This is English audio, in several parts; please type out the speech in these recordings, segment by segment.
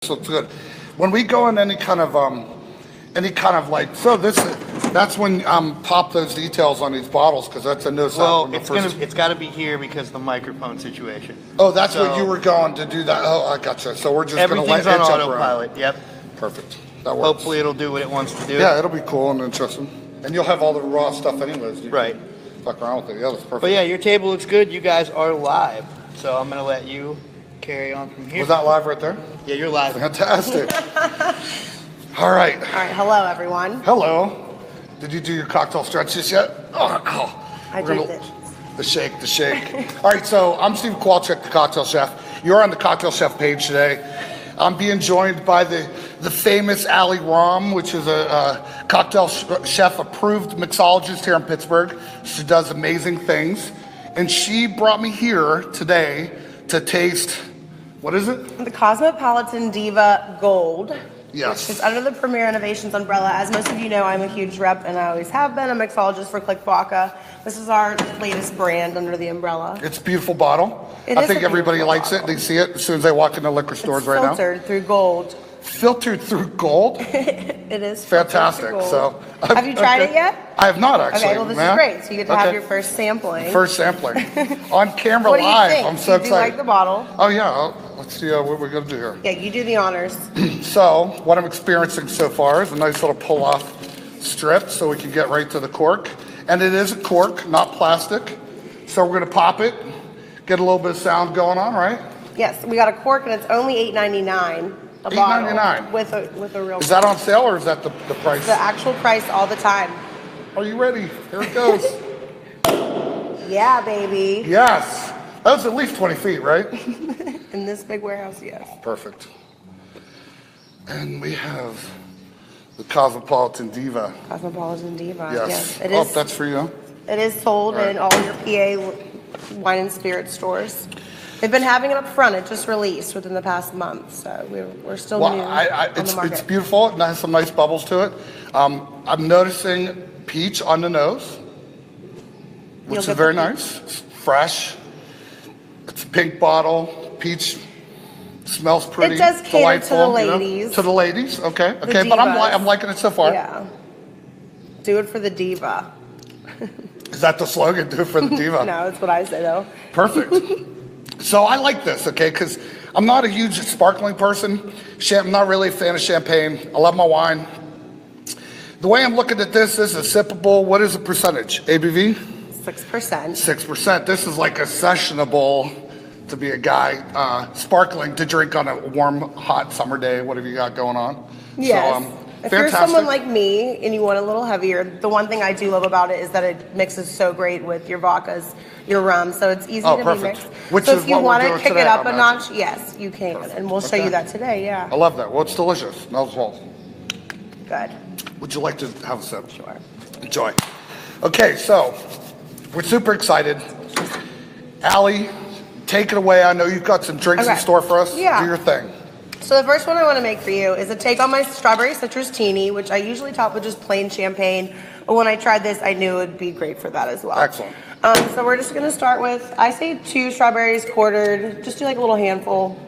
So it's good. When we go in any kind of like, so that's when pop those details on these bottles because that's a no sound. Well, it's got to be here because of the microphone situation. Oh, that's what you were going to do that. Oh, I gotcha. So we're just going to let it everything's on jump autopilot. around. Yep. Perfect. That works. Hopefully it'll do what it wants to do. Yeah, it'll be cool and interesting. And you'll have all the raw stuff anyways. Right. Fuck around with it. Yeah, that's perfect. But yeah, your table looks good. You guys are live. So I'm going to let you carry on from here. Was that live right there? Yeah, you're live. Fantastic. All right. All right. Hello, everyone. Hello. Did you do your cocktail stretches yet? Oh. I did this. The shake. All right, so I'm Steve Kowalczyk, the cocktail chef. You're on the cocktail chef page today. I'm being joined by the famous Ali Ram, which is a cocktail chef approved mixologist here in Pittsburgh. She does amazing things. And she brought me here today to taste, what is it? The Cosmopolitan Diva Gold. Yes. It's under the Premier Innovations umbrella. As most of you know, I'm a huge rep, and I always have been a mixologist for Vodka. This is our latest brand under the umbrella. It's a beautiful bottle. I think everybody likes it. They see it as soon as they walk into liquor stores right now. Filtered through gold. Filtered through gold? It is fantastic. So, have you tried it yet? I have not actually. Okay, well this is great. So you get to have your first sampling. First sampling on camera what do you live. think? I'm so excited. Do you like the bottle? Oh yeah. Let's see what we're gonna do here. Yeah, you do the honors. So what I'm experiencing so far is a nice little pull-off strip, so we can get right to the cork. And it is a cork, not plastic. So we're gonna pop it, get a little bit of sound going on, right? Yes, we got a cork, and it's only $8.99. $8.99 with a real. Is that on sale or is that the price? The actual price all the time. Are you ready? Here it goes. Yeah, baby. Yes. That was at least 20 feet, right? In this big warehouse, yes. Perfect. And we have the Cosmopolitan Diva. Cosmopolitan Diva. Yes. It is. That's for you. It is sold in all your PA wine and spirit stores. They've been having it up front. It just released within the past month, so we're still new on the market. It's beautiful. It has some nice bubbles to it. I'm noticing peach on the nose, which is very nice. It's fresh. It's a pink bottle. Peach smells pretty. It does cater delightful, to the ladies. You know? To the ladies, okay. The But divas. I'm liking it so far. Yeah. Do it for the diva. Is that the slogan? Do it for the diva. No, it's what I say though. Perfect. So I like this, okay, because I'm not a huge sparkling person. I'm not really a fan of champagne. I love my wine. The way I'm looking at this is a sippable. What is the percentage? ABV? 6%. 6%. This is like a sessionable to be a guy, sparkling to drink on a warm, hot summer day, whatever you got going on. Yes. So, if fantastic. you're someone like me and you want a little heavier, the one thing I do love about it is that it mixes so great with your vodkas, your rum, so it's easy to be mixed. Which so is if you what want we're to doing kick today, it up I'm a notch, yes, you can, and we'll show you that today. Yeah. I love that. Well, it's delicious. Smells well. Good. Would you like to have a sip? Sure. Enjoy. Okay, so we're super excited. Allie, take it away. I know you've got some drinks in store for us. Yeah. Do your thing. So the first one I want to make for you is a take on my strawberry citrus Tini, which I usually top with just plain champagne. But when I tried this, I knew it would be great for that as well. Excellent. So we're just going to start with, I say 2 strawberries quartered. Just do like a little handful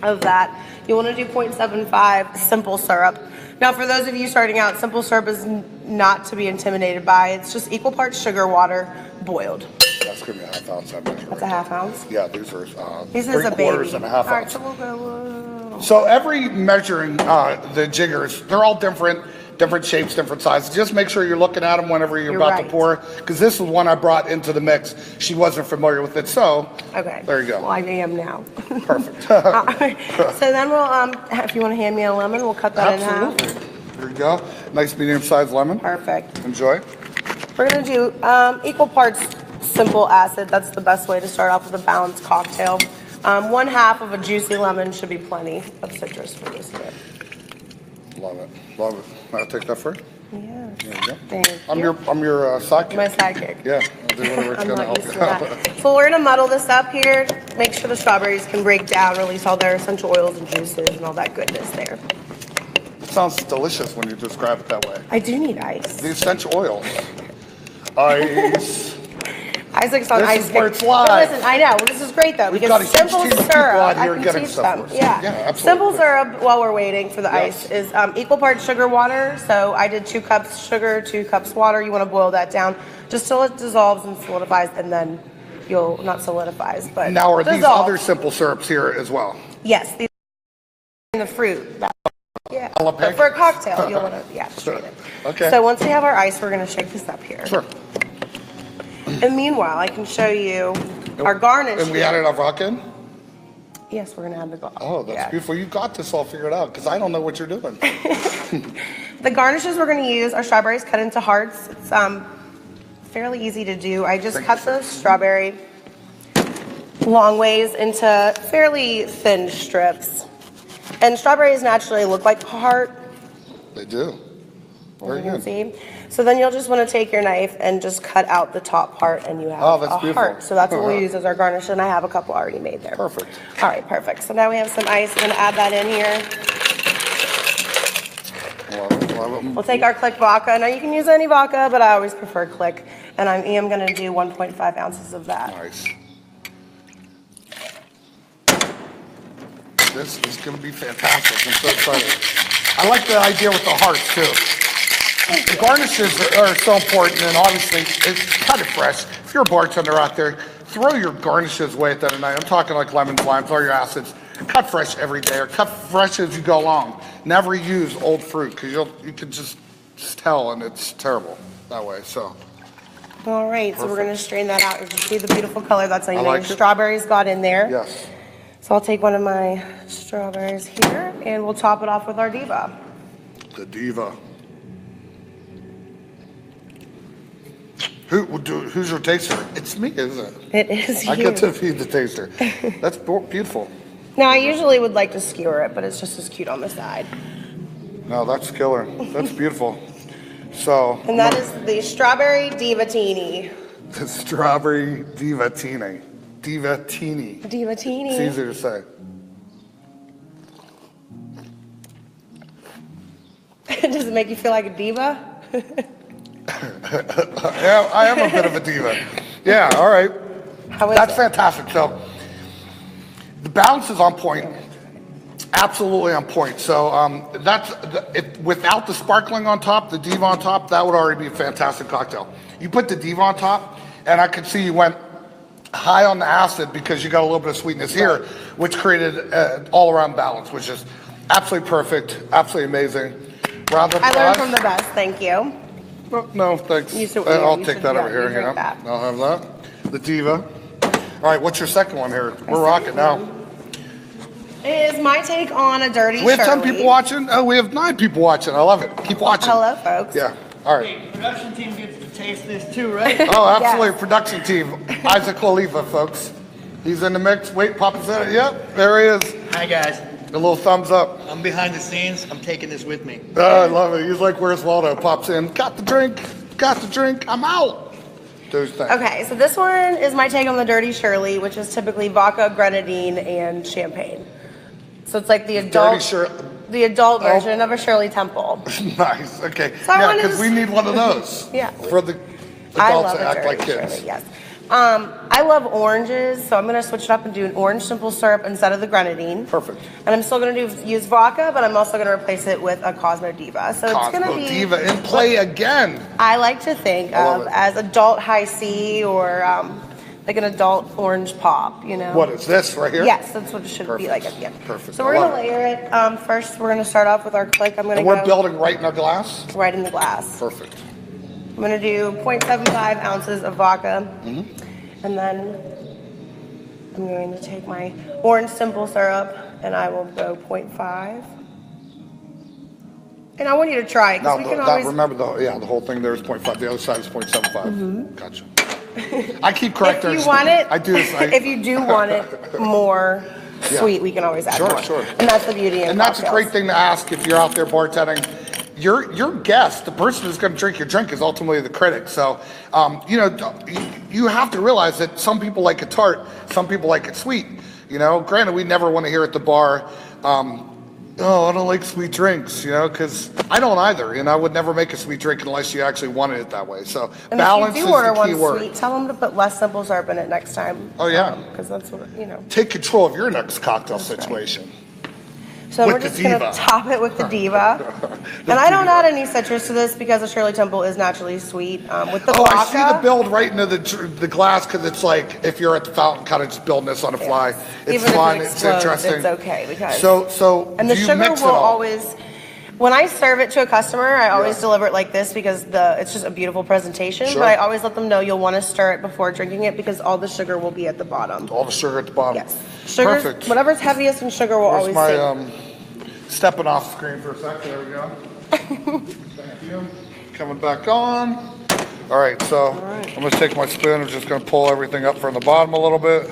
of that. You want to do 0.75 simple syrup. Now, for those of you starting out, simple syrup is not to be intimidated by. It's just equal parts sugar, water, boiled. That's going to be a half ounce. That's a half ounce? Yeah, these are This is a baby. and a half All right, ounce. so we'll go. So every measuring, the jiggers, they're all different shapes, different sizes. Just make sure you're looking at them whenever you're about to pour. Because this is one I brought into the mix. She wasn't familiar with it, so Okay. there you go. Well, I am now. Perfect. So then we'll, if you want to hand me a lemon, we'll cut that in half. Absolutely. There you go. Nice medium-sized lemon. Perfect. Enjoy. We're going to do equal parts simple acid. That's the best way to start off with a balanced cocktail. 1/2 of a juicy lemon should be plenty of citrus for this here. Love it. Love it. I'll take that first. Yeah. There you go. Thank you. I'm your sidekick. My sidekick. Yeah. I'll do whatever it's I'm going to not help used you. to that. So we're going to muddle this up here. Make sure the strawberries can break down, release all their essential oils and juices and all that goodness there. It sounds delicious when you describe it that way. I do need ice. The essential oils. Ice. Isaac's on This ice is where cream. it's live. But listen, I know. Well, this is great though We've because got a huge simple team of people syrup. out I here can getting teach stuff them. for us. Yeah. Yeah, absolutely. Simple syrup while we're waiting for the Yes. ice is equal parts sugar water. So I did 2 cups sugar, 2 cups water. You want to boil that down just till it dissolves and solidifies, and then you'll not solidifies, but Now, are these dissolves. other simple syrups here as well? Yes, these are the fruit. Yeah. Jalapeno? But for a cocktail, you'll want to strain it. Okay. So once we have our ice, we're going to shake this up here. Sure. And meanwhile, I can show you our garnish. And we added our vodka in? Yes, we're going to add the garnish. Oh, that's beautiful. You got this all figured out because I don't know what you're doing. The garnishes we're going to use are strawberries cut into hearts. It's fairly easy to do. I just cut the strawberry long ways into fairly thin strips. And strawberries naturally look like a heart. They do. Very You can good. see. So then you'll just want to take your knife and just cut out the top part, and you have Oh, that's a beautiful. heart. So that's what we'll Uh-huh. use as our garnish, and I have a couple already made there. Perfect. All right, perfect. So now we have some ice. I'm going to add that in here. Love it. We'll take our Click vodka. Now you can use any vodka, but I always prefer Click. And I am going to do 1.5 ounces of that. Nice. This is going to be fantastic. I'm so excited. I like the idea with the hearts too. The garnishes are so important, and obviously it's kind of fresh. If you're a bartender out there, throw your garnishes away at the end of the night. I'm talking like lemons, limes, all your acids. Cut fresh every day, or cut fresh as you go along. Never use old fruit because you can just tell, and it's terrible that way. So. All right, so we're going to strain that out. You can see the beautiful color that's on I your like it. strawberries got in there. Yes. So I'll take one of my strawberries here, and we'll top it off with our Diva. The Diva. Who's your taster? It's me, isn't it? It is you. I get to be the taster. That's beautiful. Now, I usually would like to skewer it, but it's just as cute on the side. No, that's killer. That's beautiful. So. And that is the strawberry Diva Tini. The strawberry Diva Tini. Diva Tini. Diva Tini. It's easier to say. Does it make you feel like a diva? Yeah, I am a bit of a diva. Yeah, all right. How is That's it? fantastic. So the balance is on point. Absolutely on point. So without the sparkling on top, the Diva on top, that would already be a fantastic cocktail. You put the Diva on top, and I could see you went high on the acid because you got a little bit of sweetness here, which created an all-around balance, which is absolutely perfect, absolutely amazing. Round of I learned applause. from the best. Thank you. Oh, no, thanks. You should- I'll you take should- that yeah, over here. you drink Yeah, that. I'll have that. The Diva. All right, what's your second one here? We're rocking now. It is my take on a dirty We have 10 Shirley. people watching. Oh, we have 9 people watching. I love it. Keep watching. Hello, folks. Yeah. All right. Hey, production team gets to taste this too, right? Oh, absolutely. Yes. Production team. Isaac Khalifa, folks. He's in the mix. Wait, Papa's in it. Yep, there he is. Hi guys, A little thumbs up. I'm behind the scenes. I'm taking this with me. Oh, I love it. He's like, where's Waldo? Pops in. Got the drink. Got the drink. I'm out. Do his thing. Okay, so this one is my take on the dirty Shirley, which is typically vodka, grenadine, and champagne. So it's like the adult, the adult Oh. version of a Shirley Temple. Nice. Okay. So I Yeah, wanted because to- we need one of those. Yeah. For the I adults love that a act dirty like kids. Shirley, yes. I love oranges, so I'm going to switch it up and do an orange simple syrup instead of the grenadine. Perfect. And I'm still going to use vodka, but I'm also going to replace it with a Cosmo Diva. So it's going to Cosmo be Diva in play again. I like to think I love of it. as adult high C or like an adult orange pop, you know? What is this right here? Yes, that's what it should be Perfect. like at the end. Perfect. So I we're going to love it. layer it. First, we're going to start off with our Click. I'm going to And we're go building right in our glass? right in the glass. Perfect. I'm going to do 0.75 ounces of vodka. And then I'm going to take my orange simple syrup and I will go 0.5. And I want you to try it Now, because we can always. remember, the whole thing there is 0.5. The other side is 0.75. Gotcha. I keep correcting. If you want it, I do this. if you do want it more sweet, we can always add Sure, more. sure. And that's the beauty of And that's a cocktails. great thing to ask if you're out there bartending. Your guest, the person who's going to drink your drink, is ultimately the critic. So, you have to realize that some people like it tart, some people like it sweet. You know, granted, we never want to hear at the bar, oh, I don't like sweet drinks, you know, because I don't either. And I would never make a sweet drink unless you actually wanted it that way. So And balance if is you do order the key one word. sweet, tell them to put less simple syrup in it next time. Oh, yeah. Because that's what, you know. Take control of your next cocktail That's right. situation. So With we're the just going to Diva. top it with the Diva. And I don't add any citrus to this because the Shirley Temple is naturally sweet. With the Oh, vodka, I see the build right into the glass because it's like if you're at the fountain, kind of just building this on the fly. It's even fun. if it It's explodes, interesting. it's okay because. So And the do you sugar mix will it all? always. When I serve it to a customer, I always Yeah. deliver it like this because it's just a beautiful presentation. Sure. But I always let them know you'll want to stir it before drinking it because all the sugar will be at the bottom. All the sugar at the bottom. Yes, sugar. Perfect. Whatever's heaviest in sugar will Where's always my sink. stepping off screen for a sec? There we go. Thank you. Coming back on. All right, so I'm gonna take my spoon. I'm just gonna pull everything up from the bottom a little bit,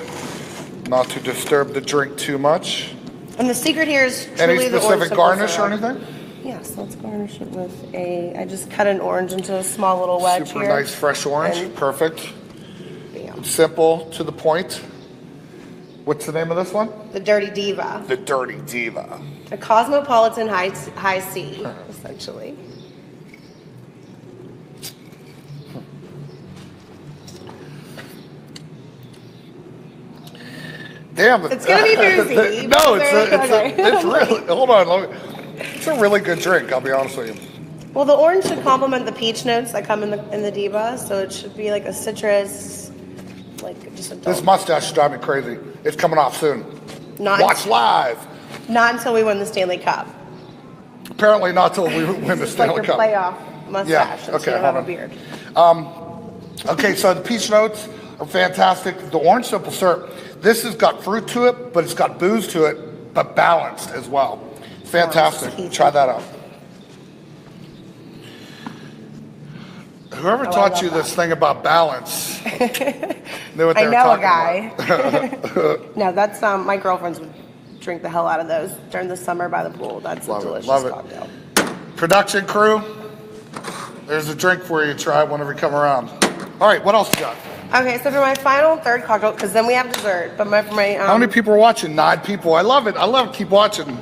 not to disturb the drink too much. And the secret here is Any truly the orange specific simple garnish or syrup. anything? Yes, let's garnish it with I just cut an orange into a small little wedge Super here. nice fresh orange. And Perfect. bam. Simple, to the point. What's the name of this one? The Dirty Diva. The Dirty Diva. A Cosmopolitan high C, essentially. Damn. It's gonna be boozy. No, Okay. it's really, hold on. It's a really good drink, I'll be honest with you. Well, the orange should complement the peach notes that come in the Diva, so it should be like a citrus, like just a This dull. mustache should drive me crazy. It's coming off soon. Not, Watch live. not until we win the Stanley Cup. Apparently not till we win the It's like Stanley your Cup. playoff mustache Yeah, since okay, you don't have hold a on. beard. Okay, so the peach notes are fantastic. The orange simple syrup, this has got fruit to it, but it's got booze to it, but balanced as well. Fantastic. Orange. Try that out. Whoever Oh, I taught love you that. this thing about balance knew what they I were know a talking guy. about. No, that's my girlfriends would drink the hell out of those during the summer by the pool. That's Love a it, delicious love it. cocktail. Production crew, there's a drink for you to try whenever you come around. All right, what else you got? Okay, so for my final third cocktail, because then we have dessert. But for my How many people are watching? 9 people. I love it. I love it. Keep watching.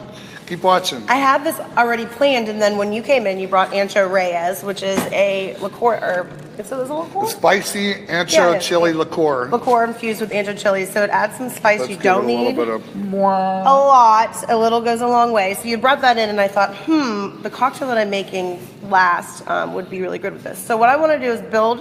Keep watching. I had this already planned, and then when you came in, you brought Ancho Reyes, which is a liqueur, or it's a liqueur? Spicy ancho Yeah, yeah. chili liqueur. Liqueur infused with ancho chili, so it adds some spice Let's you give don't it a need. little bit of. A lot. A little goes a long way. So you brought that in, and I thought, the cocktail that I'm making last would be really good with this. So what I want to do is build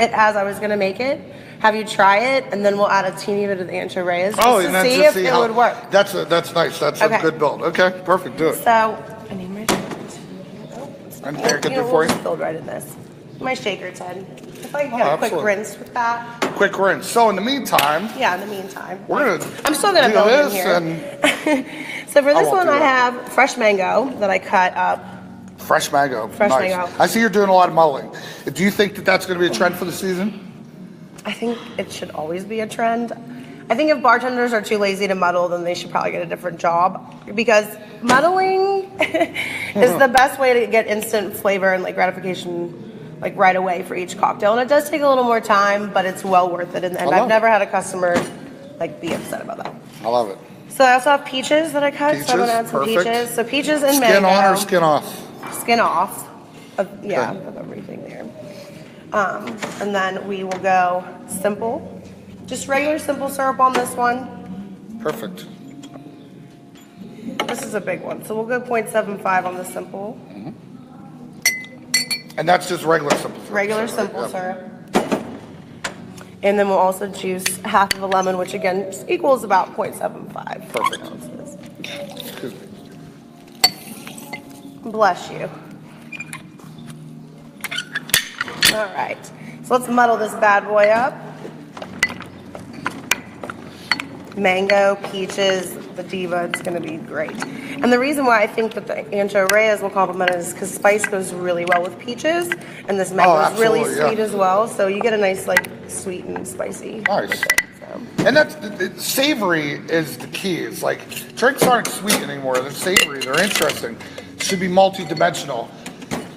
it as I was going to make it, have you try it, and then we'll add a teeny bit of the Ancho Reyes just Oh, to and then see to if see it how would work. That's nice. That's Okay. a good build. Okay, perfect. Do it. So I need my And here, get there for we'll you. just build right in this. My shaker tin. If I can Oh, get a quick absolutely. rinse with that. Quick rinse. So in the meantime, Yeah, in the meantime. we're gonna. I'm still gonna do build in this here. and So for this won't one, do I that. have fresh mango that I cut up. fresh mango. Fresh nice. mango. I see you're doing a lot of muddling. Do you think that that's going to be a trend for the season? I think it should always be a trend. I think if bartenders are too lazy to muddle, then they should probably get a different job because muddling is the best way to get instant flavor and like gratification like right away for each cocktail. And it does take a little more time, but it's well worth it. And love I've it. never had a customer like be upset about that. I love it. So I also have peaches that I cut. So I'm gonna add Peaches, some perfect. peaches. So peaches and Skin mango. on or skin off? Skin off. Yeah, Okay. of everything there. And then we will go simple. Just regular simple syrup on this one. Perfect. This is a big one. So we'll go 0.75 on the simple. And that's just regular simple syrup. Regular right? simple Yeah. syrup. And then we'll also juice half of a lemon, which again equals about 0.75 Perfect. ounces. Excuse me. Bless you. All right. So let's muddle this bad boy up. Mango, peaches, the Diva, it's going to be great. And the reason why I think that the Ancho Reyes will complement it is because spice goes really well with peaches, and this mango is really absolutely, yeah. sweet as well. So you get a nice, like, sweet and spicy. Nice. with it, so. And that's savory is the key. It's like drinks aren't sweet anymore. They're savory. They're interesting. Should be multi-dimensional.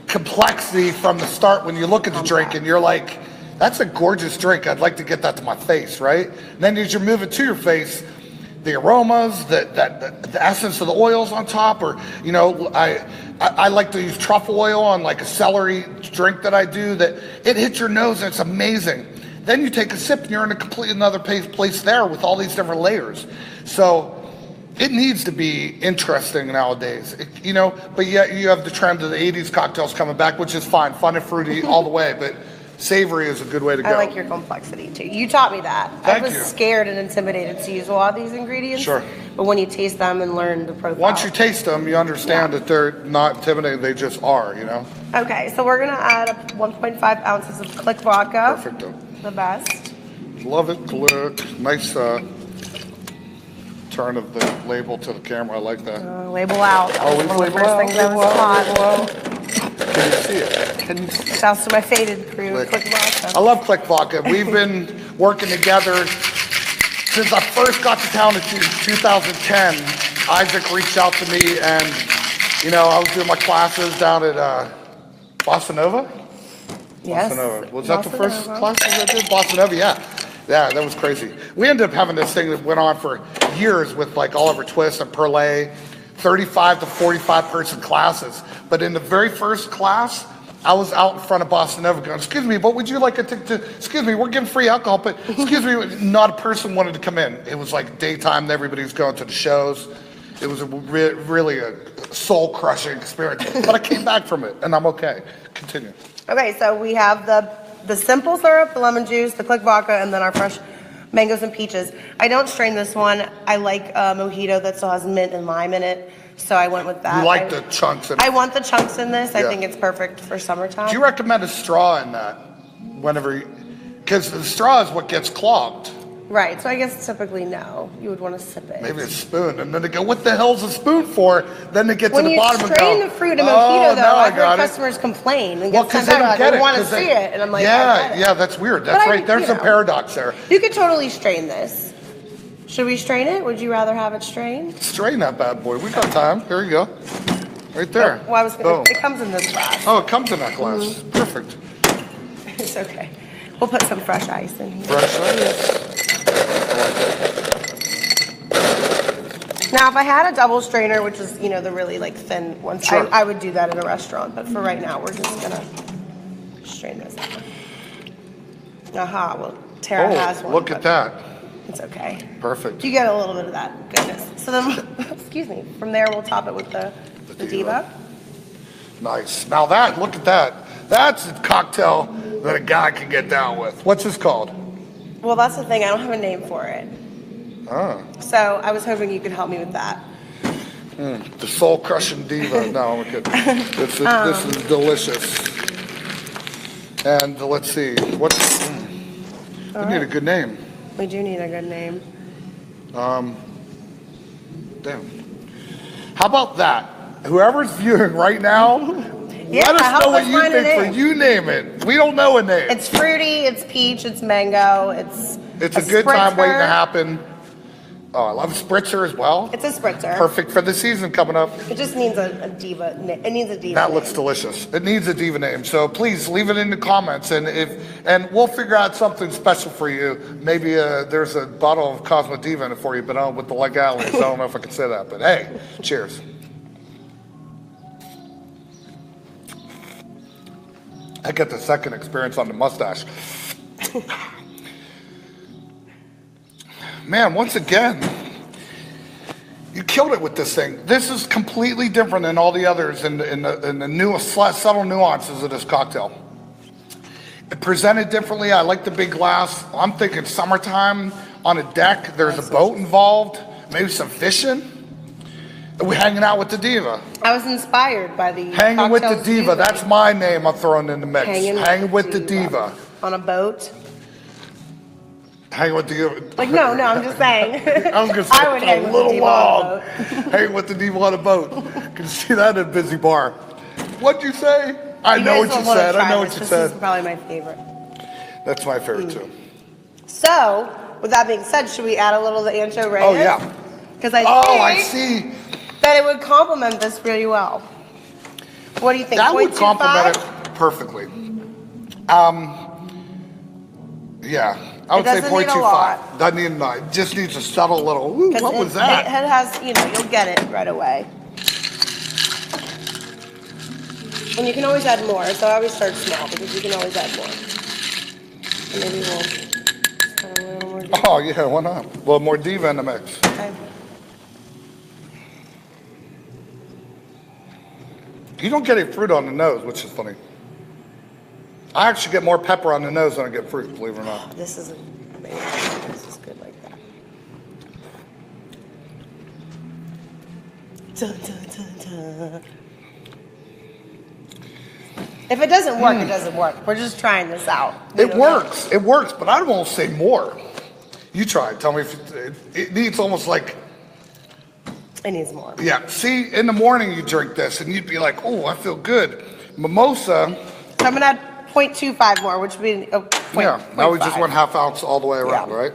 Complexity from the start when you look at the drink and you're like, that's a gorgeous drink. I'd like to get that to my face, right? And then as you move it to your face, the aromas, the essence of the oils on top, or I like to use truffle oil on like a celery drink that I do. That it hits your nose and it's amazing. Then you take a sip and you're in a completely another place there with all these different layers. So it needs to be interesting nowadays, but yet you have the trend of the 80s cocktails coming back, which is fine, fun and fruity all the way, but savory is a good way to go. I like your complexity too. You taught me that. Thank I was you. Scared and intimidated to use a lot of these ingredients. Sure. But when you taste them and learn the profile. Once you taste them, you understand that they're not intimidating, they just are, Okay, so we're gonna add 1.5 ounces of Click Vodka. Perfecto. The best. Love it, Click. Nice turn of the label to the camera, I like that. Label out. That was Always one of the label first out, things I label was out, taught. label out. Can you see it? Can you see it? Shouts to my faded crew, Click. Click Vodka. I love Click Vodka. We've been working together since I first got to town in 2010. Isaac reached out to me, and I was doing my classes down at Bossa Nova. Yes. Bossa Nova. Was that the Bossa first Nova. classes I did? Bossa Nova, yeah. Yeah, that was crazy. We ended up having this thing that went on for years with like Oliver Twist and Perlay, 35 to 45 person classes. But in the very first class, I was out in front of Bossa Nova going, excuse me, what would you like excuse me, we're giving free alcohol, but excuse me, not a person wanted to come in. It was like daytime, everybody was going to the shows. It was really a soul-crushing experience. But I came back from it, and I'm okay. Continue. Okay, so we have the simple syrup, the lemon juice, the Click Vodka, and then our fresh mangoes and peaches. I don't strain this one. I like a mojito that still has mint and lime in it, so I went with that. You like the chunks in it? I want the chunks in this. I Yeah. think it's perfect for summertime. Do you recommend a straw in that? Because the straw is what gets clogged. Right, so I guess typically no. You would want to sip it. Maybe a spoon, and then they go, "What the hell's a spoon for?" Then they get to the bottom and go, When you strain the fruit in "Oh, mojito, though, now I I've got heard it." customers complain and Well, get because sent they out. don't get They it. want to 'cause they- see it, and I'm like, I yeah, get it. yeah, that's weird. That's But right. There's a paradox there. You could totally strain this. Should we strain it? Would you rather have it strained? Strain that bad boy. We got time. Here you go. Right there. Well, I was gonna, Boom. it comes in this glass. Oh, it comes in that glass. Perfect. It's okay. We'll put some fresh ice in here. Fresh ice. Now, if I had a double strainer, which is, the really like thin ones, Sure. I would do that in a restaurant. But for right now, we're just gonna strain this. Aha, well, Tara has Oh, one. look at but that. It's okay. Perfect. You get a little bit of that goodness. So then, excuse me, from there we'll top it with the Diva. Nice. Now look at that. That's a cocktail that a guy can get down with. What's this called? Well, that's the thing. I don't have a name for it. Oh. So I was hoping you could help me with that. The soul crushing diva. No, I'm kidding. This is delicious. And let's see. We need a good name. We do need a good name. Damn. How about that? Whoever's viewing right now, Yeah, let us help know what us you find a think for name. you name it. We don't know a name. It's fruity, it's peach, it's mango, it's It's a good time waiting to spritzer. happen. Oh, I love spritzer as well. It's a spritzer. Perfect for the season coming up. It just needs a diva. It needs a diva. That name. looks delicious. It needs a diva name. So please leave it in the comments, and we'll figure out something special for you. Maybe there's a bottle of Cosmo Diva in it for you, but with the legalities. I don't know if I can say that, but hey, cheers. I get the second experience on the mustache. Man, once again, you killed it with this thing. This is completely different than all the others in the newest subtle nuances of this cocktail. It presented differently. I like the big glass. I'm thinking summertime on a deck. There's a boat involved, maybe some fishing. We're hanging out with the Diva. I was inspired by the Hanging with the cocktails Diva. used. That's my name I'm throwing in the mix. Hanging with the Diva. on a boat. Hanging with the Like no, I'm just saying. I was gonna say I would it's hang a with the little Diva long. on a boat. Hanging with the Diva on a boat. Can see that in a busy bar. What'd you say? I know what you said. I know what you This said. is probably my favorite. That's my favorite too. So, with that being said, should we add a little of the ancho reyes? Oh yeah. Because I Oh, I think see. that it would complement this really well. What do you think? That would 0.25? complement it perfectly. Yeah, I would say doesn't need a 0.25. lot. Doesn't need much. It just needs a subtle little, ooh, what was that? It has, you'll get it right away. And you can always add more. So I always start small because you can always add more. And maybe we'll add a little more Diva. Oh, yeah, why not? A little more Diva in the mix. Okay. You don't get any fruit on the nose, which is funny. I actually get more pepper on the nose than I get fruit, believe it or not. This is amazing. This is good like that. Dun, dun, dun, dun. If it doesn't work, it doesn't work. We're just trying this out. It works. It works, but I won't say more. You try it. Tell me if it needs almost like... It needs more. Yeah. See, in the morning you drink this and you'd be like, oh, I feel good. Mimosa. So I'm going to add 0.25 more, which would be a point. Yeah. Now we just went half ounce all the way around, Yeah. right?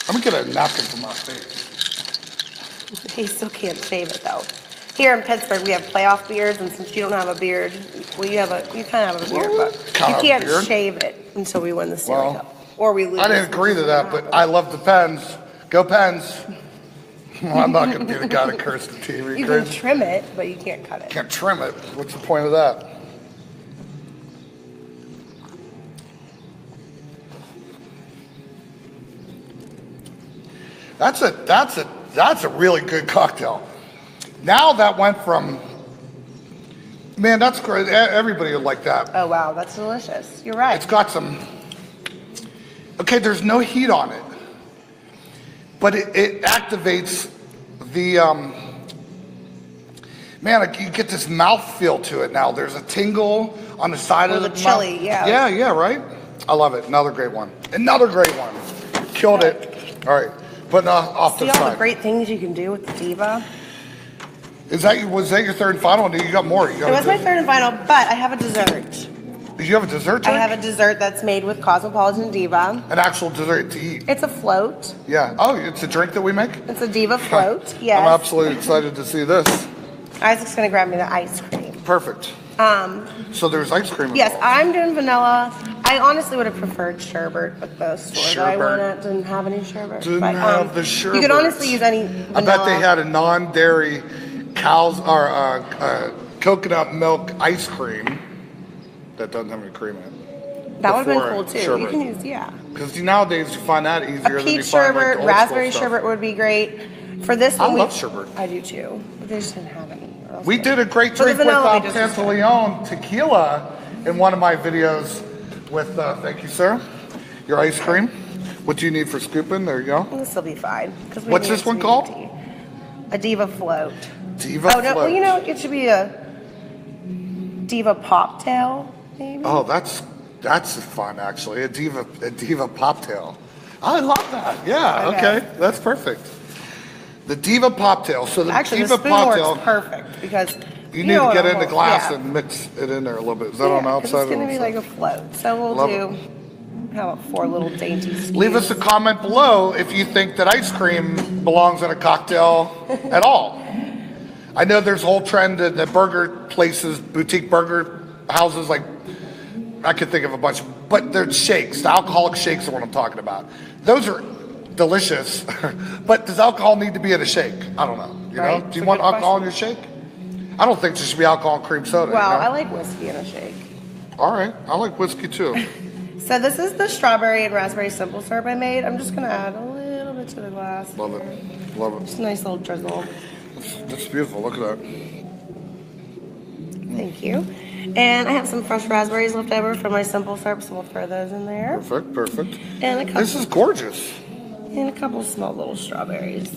I'm going to get a napkin for my face. He still can't shave it though. Here in Pittsburgh, we have playoff beards, and since you don't have a beard, well, you kind of have a beard, but you can't shave it until we win the Stanley Cup. Or we lose. I didn't agree to that, but I love the Pens. Go Pens. Well, I'm not going to be the guy to curse the TV. You can trim it, but you can't cut it. Can't trim it. What's the point of that? That's a really good cocktail. Now that went from, man, that's great. Everybody would like that. Oh wow, that's delicious. You're right. It's got some, okay, there's no heat on it, but it activates the, man, you get this mouth feel to it now. There's a tingle on the side of the chili, mouth. yeah. Yeah, right? I love it. Another great one. Another great one. Killed it. All right, putting off to See the all side. the great things you can do with the Diva? Was that your third and final one? You got more. It was my third and final, but I have a dessert. Did you have a dessert drink? I have a dessert that's made with Cosmopolitan Diva. An actual dessert to eat? It's a float. Yeah. Oh, it's a drink that we make? It's a Diva float, yes. I'm absolutely excited to see this. Isaac's going to grab me the ice cream. Perfect. So there's ice cream Yes, involved. I'm doing vanilla. I honestly would have preferred sherbet, but the store that I went at didn't have any sherbet. Didn't but, have the sherbet. You could honestly use any vanilla. I bet they had a non-dairy cows or coconut milk ice cream that doesn't have any cream in it. That would have been before cool too. sherbet. You can use, yeah. Because nowadays you find that easier A than you peach find like sherbet, the old raspberry school stuff. sherbet would be great. For this I one, love sherbet. I do too. But they just didn't have any. or else We they- did a great For the drink with vanilla, we just- Pantaleon tequila in one of my videos with, thank you, sir, your ice cream. What do you need for scooping? There you go. This will be fine. 'cause we What's need this one sweet called? tea. A Diva float. Diva Oh, no, well, float. you know, it should be a Diva pop tail, maybe. Oh, that's fun actually. A diva pop tail. I love that. Yeah. Okay. That's perfect. The Diva pop tail. So the Actually, Diva the spoon pop works tail. perfect because You need to get in the glass yeah. and mix it in there a little bit. Is that Yeah, on the 'cause outside? It's going or to be inside? like a float. So we'll Love do, how about 4 little dainty scoopes? Leave us a comment below if you think that ice cream belongs in a cocktail at all. I know there's a whole trend in the burger places, boutique burger houses, like I could think of a bunch, but they're shakes. The alcoholic shakes are what I'm talking about. Those are delicious, but does alcohol need to be in a shake? I don't know. You know, Right, do it's you a want good alcohol in your shake? I don't think there should be alcohol in cream soda. Well, you know? I like whiskey in a shake. All right, I like whiskey too. So this is the strawberry and raspberry simple syrup I made. I'm just going to add a little bit to the glass. Love it, love it. Just a nice little drizzle. That's beautiful. Look at that. Thank you. And I have some fresh raspberries left over from my simple syrup, so we'll throw those in there. Perfect, perfect. And a couple, This is gorgeous. and a couple small little strawberries.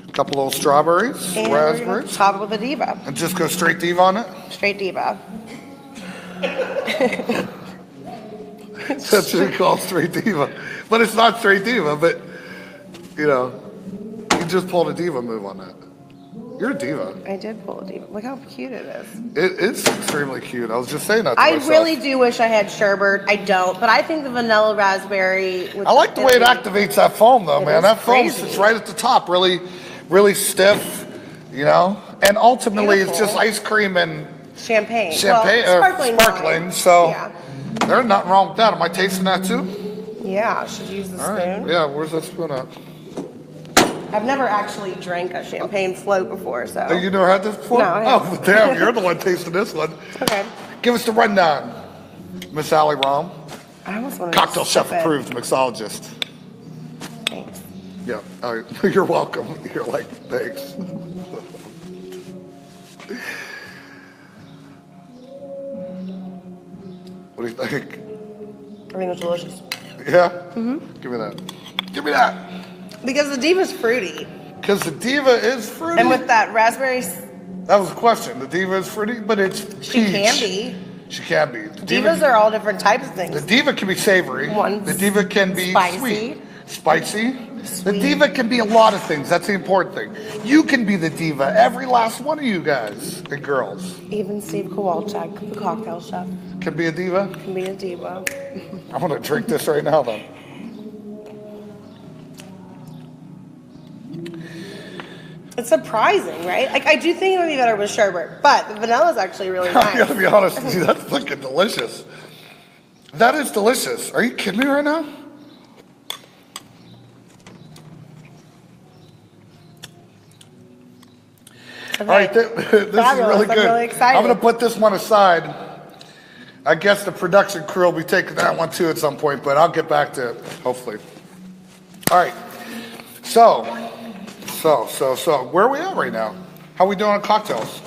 A couple little strawberries, And we're gonna raspberries, top it with a Diva. and just go straight Diva on it. Straight Diva. That's what you call straight Diva. But it's not straight Diva, but, you know, you just pulled a Diva move on that. You're a diva. I did pull a Diva. Look how cute it is. It is extremely cute. I was just saying that to I myself. really do wish I had sherbet. I don't, but I think the vanilla raspberry. With I like the way it activates that foam, though, It man. is That foam crazy. sits right at the top, really, really stiff, you know? And ultimately, it's Beautiful. just ice cream and Champagne. champagne, well, sparkling. wine. So Yeah. there's nothing wrong with that. Am I tasting that too? yeah, should use the All right. spoon. Yeah, where's that spoon at? I've never actually drank a champagne float before, so. Oh, you never had this before? No, I Oh, haven't. damn, you're the one tasting this one. Okay. Give us the rundown, Miss Allie Rom. I almost want to Cocktail chef sip it. approved mixologist. Thanks. Yeah, you're welcome. You're like, thanks. What do you think? I think it's delicious. Yeah? Mm-hmm. Give me that. Give me that. Because the Diva's fruity. Because the Diva is fruity. And with that raspberry, That was the question. The Diva is fruity, but it's she peach. can be. She can be. The Divas are all different types of things. The Diva can be savory. One's The Diva can be spicy. sweet. Spicy. The Sweet. Diva can be a lot of things. That's the important thing. You can be the Diva. Every last one of you guys and girls Even Steve Kowalczyk, the cocktail chef, can be a Diva. can be a diva. I'm going to drink this right now, then. It's surprising, right? Like, I do think it would be better with sherbet, but the vanilla is actually really I nice. gotta be honest with you, that's fucking delicious. That is delicious. Are you kidding me right now? Okay. All right, this is really Fabulous. good. I'm really excited. I'm gonna put this one aside. I guess the production crew will be taking that one too at some point, but I'll get back to it, hopefully. All right, so, where are we at right now? How are we doing on cocktails?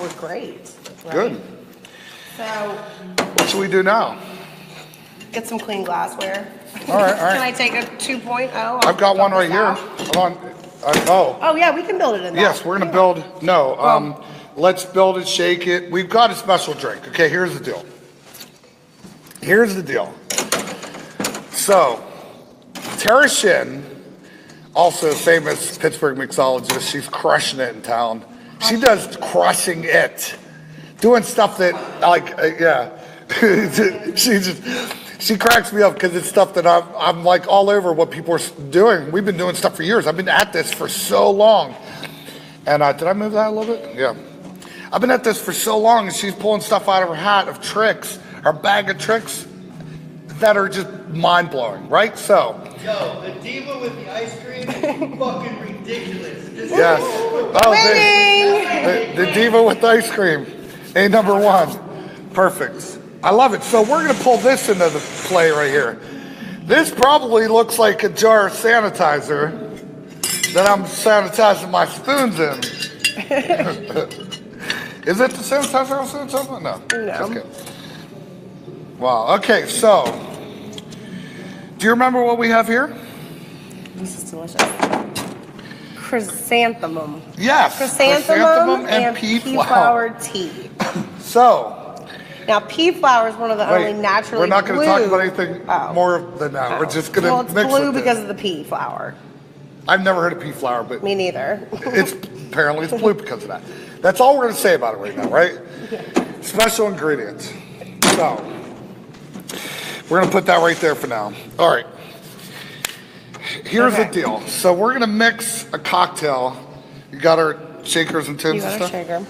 We're great. Right? Good. So, What should we do now? get some clean glassware. All right, all Can I right. take a 2.0? I've got one right here. Hold on. Oh. Oh, yeah, we can build it in that. Yes, we're gonna build, let's build it, shake it. We've got a special drink. Okay, here's the deal. Here's the deal. So, Tara Shin, also a famous Pittsburgh mixologist, she's crushing it in town. She does crushing it. Doing stuff that, she cracks me up because it's stuff that I'm like all over what people are doing. We've been doing stuff for years. I've been at this for so long. And did I move that a little bit? Yeah. I've been at this for so long, and she's pulling stuff out of her hat of tricks, her bag of tricks that are just mind-blowing, right? So. Yo, the Diva with the ice cream is fucking ridiculous. Yes. Oh, Winning! the Diva with ice cream. A number one. Perfect. I love it. So we're going to pull this into the play right here. This probably looks like a jar of sanitizer that I'm sanitizing my spoons in. Is it the sanitizer I'm sanitizing? No. Just kidding. Wow. Okay, so do you remember what we have here? This is delicious. Chrysanthemum. Yes. Chrysanthemum and pea flower. flower tea. So, Now, pea flower is one of the only naturally we're not going to blue- talk about anything more than that. We're just going to Well, it's mix blue with because it. of the pea flower. I've never heard of pea flower, but Me neither. it's apparently it's blue because of that. That's all we're going to say about it right now, right? Special ingredients. So, we're going to put that right there for now. All right. Here's Okay. the deal. So we're going to mix a cocktail. You got our shakers and tins You and got a stuff? shaker.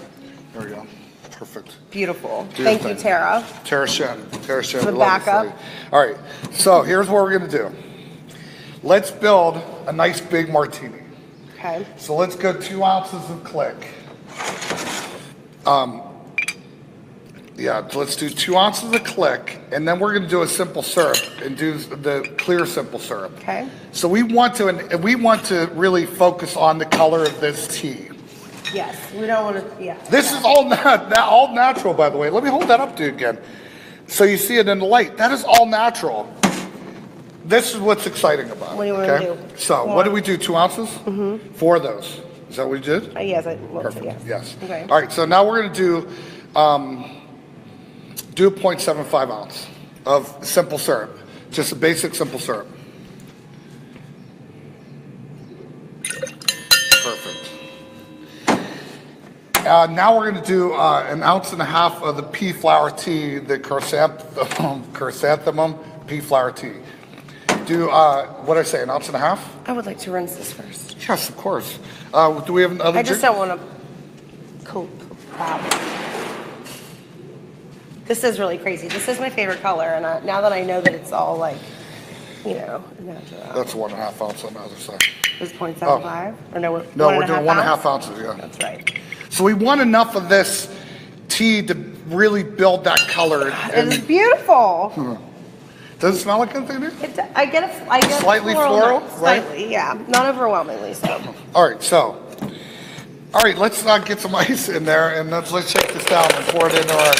There we go. Perfect. Beautiful. Do your Thank you, thing. Tara. Tara Shen. Tara Shen. The we love this backup. lady. All right. So here's what we're going to do. Let's build a nice big martini. Okay. So let's go 2 ounces of click. Let's do 2 ounces of click, and then we're going to do a simple syrup and do the clear simple syrup. Okay. So we want to really focus on the color of this tea. Yes. We don't want to. Yeah. This is all all natural, by the way. Let me hold that up to you again, so you see it in the light. That is all natural. This is what's exciting about it. What do you want to do? So what did we do? 2 ounces? Mm-hmm. 4 of those. Is that what we did? Yes. Perfect. Yes. Yes. Okay. All right. So now we're going to do 0.75 ounce of simple syrup, just a basic simple syrup. Perfect. Now we're going to do 1.5 ounces of the pea flower tea, the chrysanthemum pea flower tea. Do what did I say? 1.5 ounces? I would like to rinse this first. Yes, of course. Do we have another? I just drink? don't want to coat powder. This is really crazy. This is my favorite color, and now that I know that it's all like you know, natural. That's 1.5 ounce on the other side. It's 0.75? Or no, No, one we're and a doing half 1.5 ounces, yeah. That's right. So we want enough of this tea to really build that color. It's beautiful. Does it smell like anything to you? I get a Slightly floral, note. right? Slightly, yeah. Not overwhelmingly so. All right, let's get some ice in there, and let's shake this down and pour it into our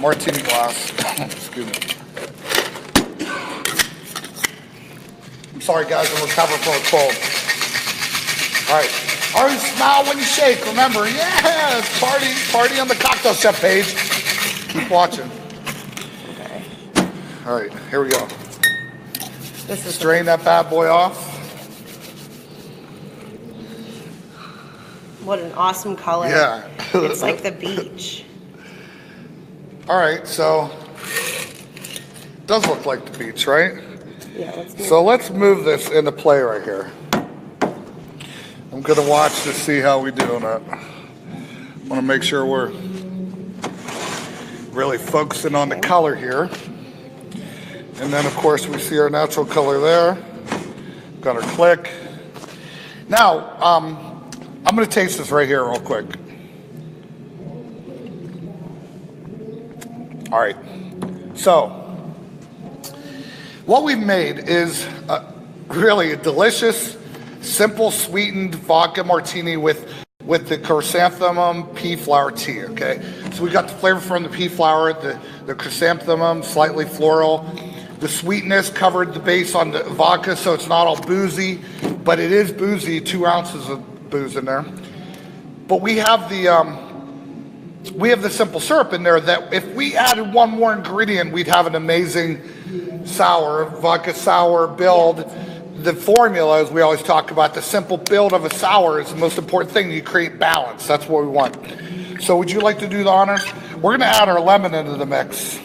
martini glass. Excuse me. I'm sorry, guys, I'm recovering from a cold. All right. Always smile when you shake. Remember, yes, party on the Cocktail Chef page. Keep watching. Okay. All right, here we go. This is Strain that bad boy off. what an awesome color. Yeah. It's like the beach. All right, so it does look like the beach, right? Yeah, Let's move this into play right here. I'm gonna watch to see how we do on it. Want to make sure we're really focusing on the color here. And then of course we see our natural color there. Got our click. Now, I'm gonna taste this right here real quick. All right, so what we've made is really a delicious, simple sweetened vodka martini with the chrysanthemum pea flower tea, okay? So we got the flavor from the pea flower, the chrysanthemum, slightly floral. The sweetness covered the base on the vodka, so it's not all boozy, but it is boozy, 2 ounces of booze in there. But we have the simple syrup in there that if we added one more ingredient, we'd have an amazing sour, vodka sour build. The formula, as we always talk about, the simple build of a sour is the most important thing. You create balance. That's what we want. So would you like to do the honors? We're going to add our lemon into the mix.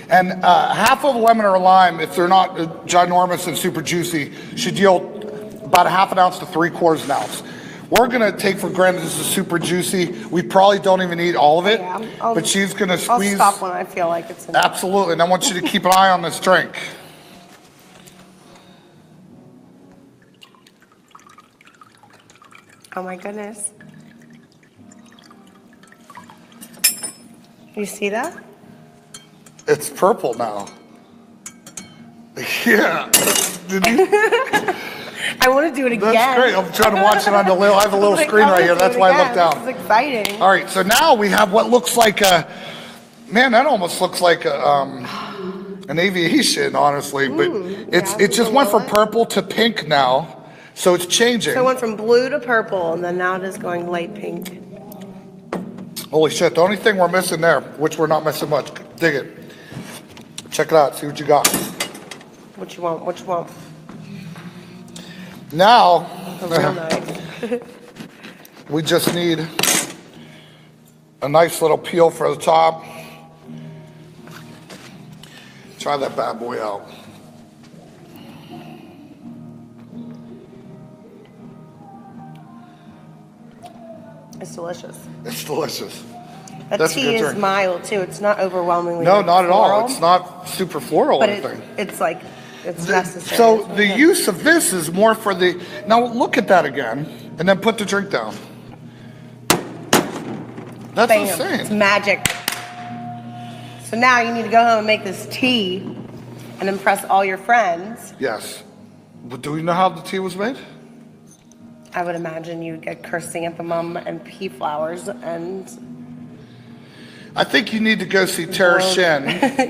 And half of a lemon or a lime, if they're not ginormous and super juicy, should yield about 1/2 ounce to 3/4 of an ounce. We're going to take for granted this is super juicy. We probably don't even need all of it, but she's going to squeeze. I'll stop when I feel like it's enough. Absolutely, and I want you to keep an eye on this drink. Oh my goodness. You see that? It's purple now. Yeah. Did you? I want to do it again. That's great. I'm trying to watch it on the little. I have a little screen right here. That's why I looked down. This is exciting. All right, so now we have what looks like a. Man, that almost looks like a, an aviation, honestly. But it just went from purple to pink now, so it's changing. So it went from blue to purple, and then now it is going light pink. Holy shit! The only thing we're missing there, which we're not missing much, dig it. Check it out. See what you got. What you want? What you want? Now, Real nice. we just need a nice little peel for the top. Try that bad boy out. It's delicious. It's delicious. That That's a tea good is drink. mild too. It's not overwhelmingly. No, like not at all. floral, It's not super floral or But anything. it's like it's necessary. So It's the really good. use of this is more for the. Now look at that again, and then put the drink down. That's Bam. insane. It's magic. So now you need to go home and make this tea and impress all your friends. Yes. But do we know how the tea was made? I would imagine you'd get chrysanthemum and pea flowers and I think you need to go see Tara Shin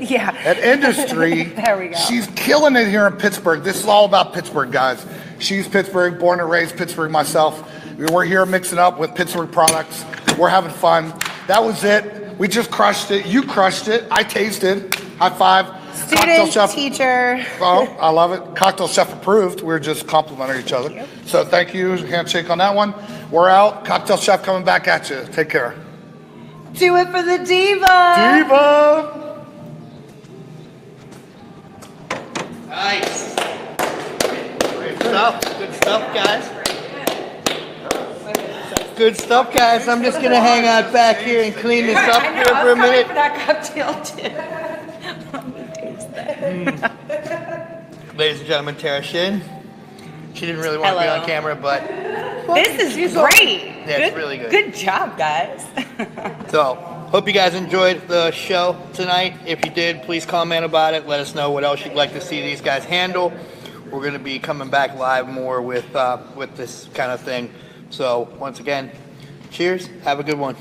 yeah. at Industry. There we go. She's killing it here in Pittsburgh. This is all about Pittsburgh, guys. She's Pittsburgh, born and raised Pittsburgh myself. We're here mixing up with Pittsburgh products. We're having fun. That was it. We just crushed it. You crushed it. I tasted. High five. Cocktail Student, chef. teacher. Oh, I love it. Cocktail chef approved. We're just complimenting each other. So thank you. Handshake on that one. We're out. Cocktail chef coming back at you. Take care. Do it for the Diva. Diva. Nice. Good stuff. Good stuff, guys. Good stuff, guys. I'm just gonna hang out back here and clean this up here for a minute. That cocktail too. Ladies and gentlemen, Tara Shin. She didn't really want to be Hello. on camera, but This is great. yeah, it's really good. Good job, guys. So, hope you guys enjoyed the show tonight. If you did, please comment about it. Let us know what else you'd like to see these guys handle. We're going to be coming back live more with this kind of thing. So, once again, cheers. Have a good one.